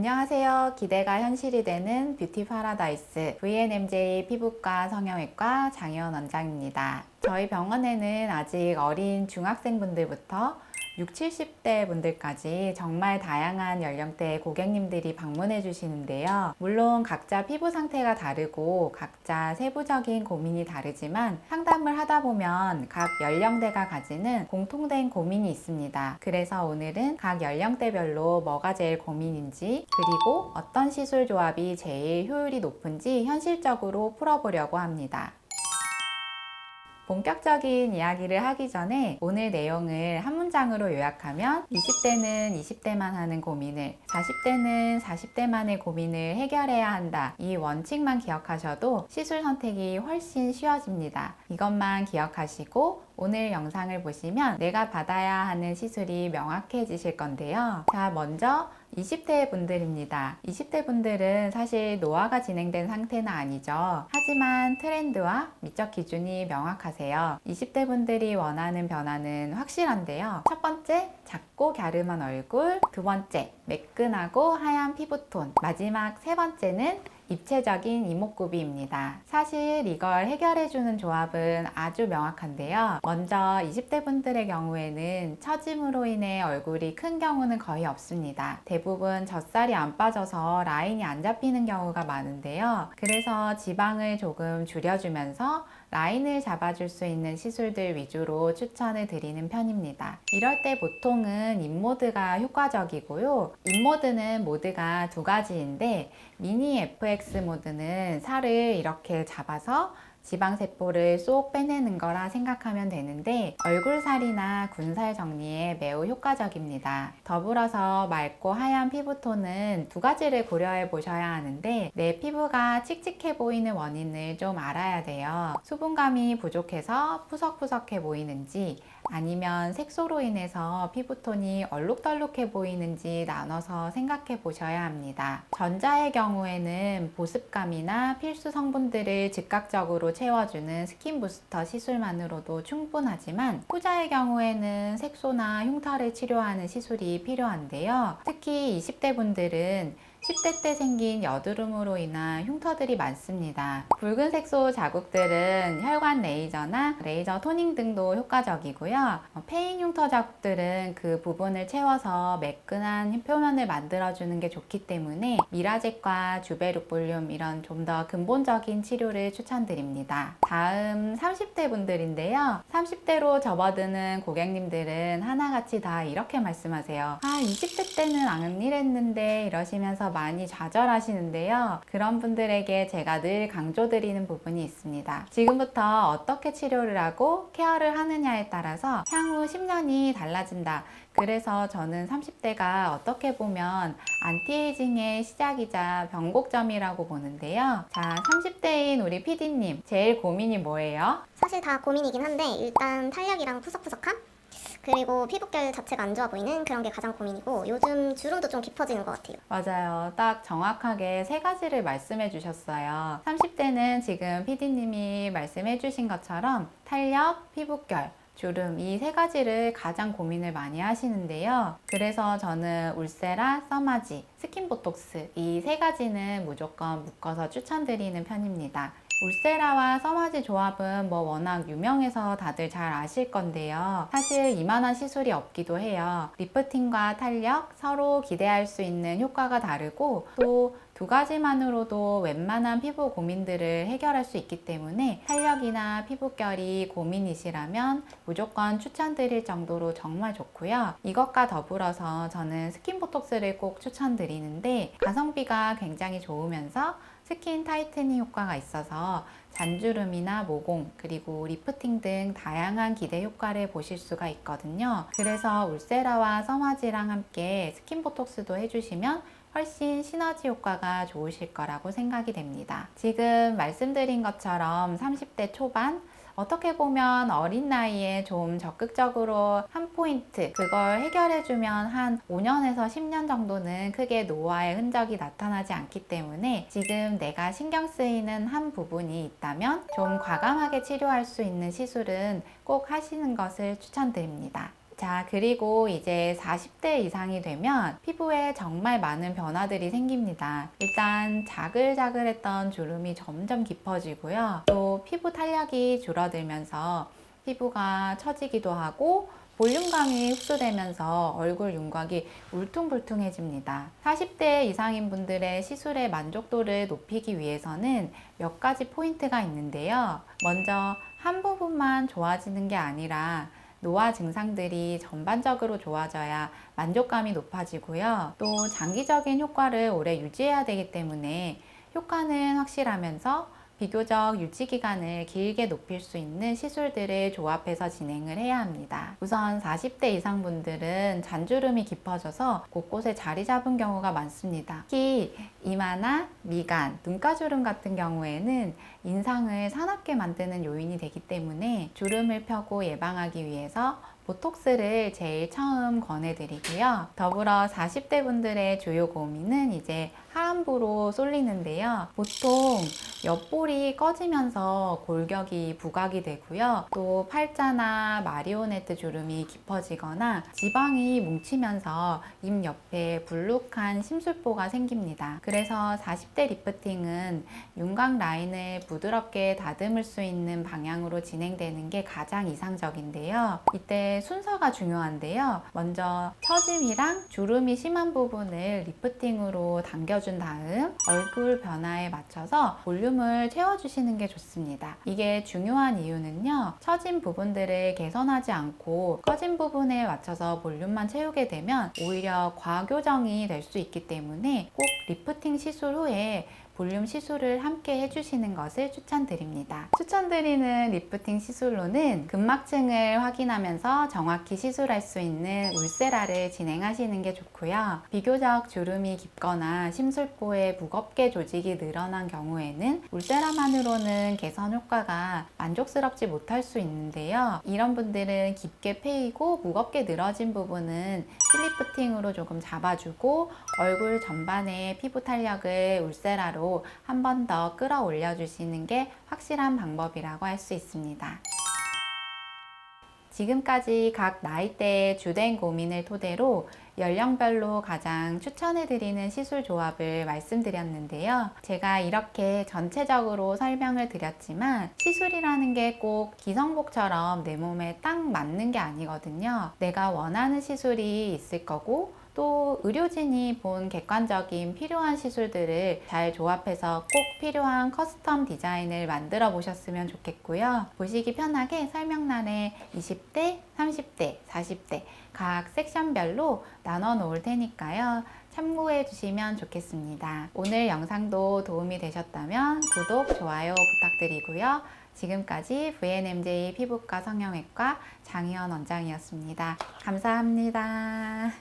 안녕하세요. 기대가 현실이 되는 뷰티 파라다이스 VNMJ 피부과 성형외과 장희원 원장입니다. 저희 병원에는 아직 어린 중학생분들부터 60, 70대 분들까지 정말 다양한 연령대의 고객님들이 방문해 주시는데요. 물론 각자 피부 상태가 다르고 각자 세부적인 고민이 다르지만 상담을 하다 보면 각 연령대가 가지는 공통된 고민이 있습니다. 그래서 오늘은 각 연령대별로 뭐가 제일 고민인지 그리고 어떤 시술 조합이 제일 효율이 높은지 현실적으로 풀어보려고 합니다. 본격적인 이야기를 하기 전에 오늘 내용을 한 문장으로 요약하면 20대는 20대만 하는 고민을, 40대는 40대만의 고민을 해결해야 한다. 이 원칙만 기억하셔도 시술 선택이 훨씬 쉬워집니다. 이것만 기억하시고 오늘 영상을 보시면 내가 받아야 하는 시술이 명확해지실 건데요. 자, 먼저 20대 분들입니다. 20대 분들은 사실 노화가 진행된 상태는 아니죠. 하지만 트렌드와 미적 기준이 명확하세요. 20대 분들이 원하는 변화는 확실한데요. 첫 번째, 작고 갸름한 얼굴. 두 번째, 매끈하고 하얀 피부톤. 마지막 세 번째는 입체적인 이목구비입니다. 사실 이걸 해결해주는 조합은 아주 명확한데요. 먼저 20대 분들의 경우에는 처짐으로 인해 얼굴이 큰 경우는 거의 없습니다. 대부분 젖살이 안 빠져서 라인이 안 잡히는 경우가 많은데요. 그래서 지방을 조금 줄여주면서 라인을 잡아줄 수 있는 시술들 위주로 추천을 드리는 편입니다. 이럴 때 보통은 인모드가 효과적이고요. 인모드는 모드가 두 가지인데 미니 FX 모드는 살을 이렇게 잡아서 지방세포를 쏙 빼내는 거라 생각하면 되는데 얼굴살이나 군살 정리에 매우 효과적입니다. 더불어서 맑고 하얀 피부톤은 두 가지를 고려해 보셔야 하는데 내 피부가 칙칙해 보이는 원인을 좀 알아야 돼요. 수분감이 부족해서 푸석푸석해 보이는지 아니면 색소로 인해서 피부톤이 얼룩덜룩해 보이는지 나눠서 생각해 보셔야 합니다. 전자의 경우에는 보습감이나 필수 성분들을 즉각적으로 채워주는 스킨 부스터 시술만으로도 충분하지만 후자의 경우에는 색소나 흉터를 치료하는 시술이 필요한데요. 특히 20대 분들은 10대 때 생긴 여드름으로 인한 흉터들이 많습니다. 붉은 색소 자국들은 혈관 레이저나 레이저 토닝 등도 효과적이고요. 페인 흉터 자국들은 그 부분을 채워서 매끈한 표면을 만들어주는 게 좋기 때문에 미라젯과 주베룩볼륨 이런 좀 더 근본적인 치료를 추천드립니다. 다음 30대 분들인데요. 30대로 접어드는 고객님들은 하나같이 다 이렇게 말씀하세요. 20대 때는 안 이랬는데 이러시면서 많이 좌절하시는데요. 그런 분들에게 제가 늘 강조드리는 부분이 있습니다. 지금부터 어떻게 치료를 하고 케어를 하느냐에 따라서 향후 10년이 달라진다. 그래서 저는 30대가 어떻게 보면 안티에이징의 시작이자 변곡점이라고 보는데요. 자, 30대인 우리 PD님, 제일 고민이 뭐예요? 사실 다 고민이긴 한데 일단 탄력이랑 푸석푸석함? 그리고 피부결 자체가 안 좋아 보이는 그런 게 가장 고민이고 요즘 주름도 좀 깊어지는 것 같아요. 맞아요. 딱 정확하게 세 가지를 말씀해 주셨어요. 30대는 지금 PD님이 말씀해 주신 것처럼 탄력, 피부결, 주름 이 세 가지를 가장 고민을 많이 하시는데요. 그래서 저는 울세라, 써마지, 스킨보톡스 이 세 가지는 무조건 묶어서 추천드리는 편입니다. 울세라와 써마지 조합은 워낙 유명해서 다들 잘 아실 건데요. 사실 이만한 시술이 없기도 해요. 리프팅과 탄력 서로 기대할 수 있는 효과가 다르고 또 두 가지만으로도 웬만한 피부 고민들을 해결할 수 있기 때문에 탄력이나 피부결이 고민이시라면 무조건 추천드릴 정도로 정말 좋고요. 이것과 더불어서 저는 스킨보톡스를 꼭 추천드리는데 가성비가 굉장히 좋으면서 스킨 타이트닝 효과가 있어서 잔주름이나 모공 그리고 리프팅 등 다양한 기대 효과를 보실 수가 있거든요. 그래서 울세라와 써마지랑 함께 스킨보톡스도 해주시면 훨씬 시너지 효과가 좋으실 거라고 생각이 됩니다. 지금 말씀드린 것처럼 30대 초반 어떻게 보면 어린 나이에 좀 적극적으로 한 포인트 그걸 해결해주면 한 5년에서 10년 정도는 크게 노화의 흔적이 나타나지 않기 때문에 지금 내가 신경 쓰이는 한 부분이 있다면 좀 과감하게 치료할 수 있는 시술은 꼭 하시는 것을 추천드립니다. 자, 그리고 이제 40대 이상이 되면 피부에 정말 많은 변화들이 생깁니다. 일단 자글자글했던 주름이 점점 깊어지고요. 또 피부 탄력이 줄어들면서 피부가 처지기도 하고 볼륨감이 흡수되면서 얼굴 윤곽이 울퉁불퉁해집니다. 40대 이상인 분들의 시술의 만족도를 높이기 위해서는 몇 가지 포인트가 있는데요. 먼저 한 부분만 좋아지는 게 아니라 노화 증상들이 전반적으로 좋아져야 만족감이 높아지고요. 또 장기적인 효과를 오래 유지해야 되기 때문에 효과는 확실하면서 비교적 유지 기간을 길게 높일 수 있는 시술들을 조합해서 진행을 해야 합니다. 우선 40대 이상 분들은 잔주름이 깊어져서 곳곳에 자리 잡은 경우가 많습니다. 특히 이마나 미간, 눈가주름 같은 경우에는 인상을 사납게 만드는 요인이 되기 때문에 주름을 펴고 예방하기 위해서 보톡스를 제일 처음 권해드리고요. 더불어 40대 분들의 주요 고민은 이제 하안부로 쏠리는데요. 보통 옆볼이 꺼지면서 골격이 부각이 되고요. 또 팔자나 마리오네트 주름이 깊어지거나 지방이 뭉치면서 입 옆에 불룩한 심술보가 생깁니다. 그래서 40대 리프팅은 윤곽 라인을 부드럽게 다듬을 수 있는 방향으로 진행되는 게 가장 이상적인데요. 이때 순서가 중요한데요. 먼저 처짐이랑 주름이 심한 부분을 리프팅으로 당겨준 다음 얼굴 변화에 맞춰서 볼륨을 채워주시는 게 좋습니다. 이게 중요한 이유는요. 처진 부분들을 개선하지 않고 꺼진 부분에 맞춰서 볼륨만 채우게 되면 오히려 과교정이 될 수 있기 때문에 꼭 리프팅 시술 후에 볼륨 시술을 함께 해주시는 것을 추천드립니다. 추천드리는 리프팅 시술로는 근막층을 확인하면서 정확히 시술할 수 있는 울세라를 진행하시는 게 좋고요. 비교적 주름이 깊거나 심술보에 무겁게 조직이 늘어난 경우에는 울세라만으로는 개선 효과가 만족스럽지 못할 수 있는데요. 이런 분들은 깊게 패이고 무겁게 늘어진 부분은 실리프팅으로 조금 잡아주고 얼굴 전반의 피부 탄력을 울세라로 한 번 더 끌어올려 주시는 게 확실한 방법이라고 할 수 있습니다. 지금까지 각 나이대의 주된 고민을 토대로 연령별로 가장 추천해드리는 시술 조합을 말씀드렸는데요. 제가 이렇게 전체적으로 설명을 드렸지만 시술이라는 게 꼭 기성복처럼 내 몸에 딱 맞는 게 아니거든요. 내가 원하는 시술이 있을 거고 또 의료진이 본 객관적인 필요한 시술들을 잘 조합해서 꼭 필요한 커스텀 디자인을 만들어 보셨으면 좋겠고요. 보시기 편하게 설명란에 20대, 30대, 40대 각 섹션별로 나눠 놓을 테니까요. 참고해 주시면 좋겠습니다. 오늘 영상도 도움이 되셨다면 구독, 좋아요 부탁드리고요. 지금까지 VNMJ 피부과 성형외과 장희연 원장이었습니다. 감사합니다.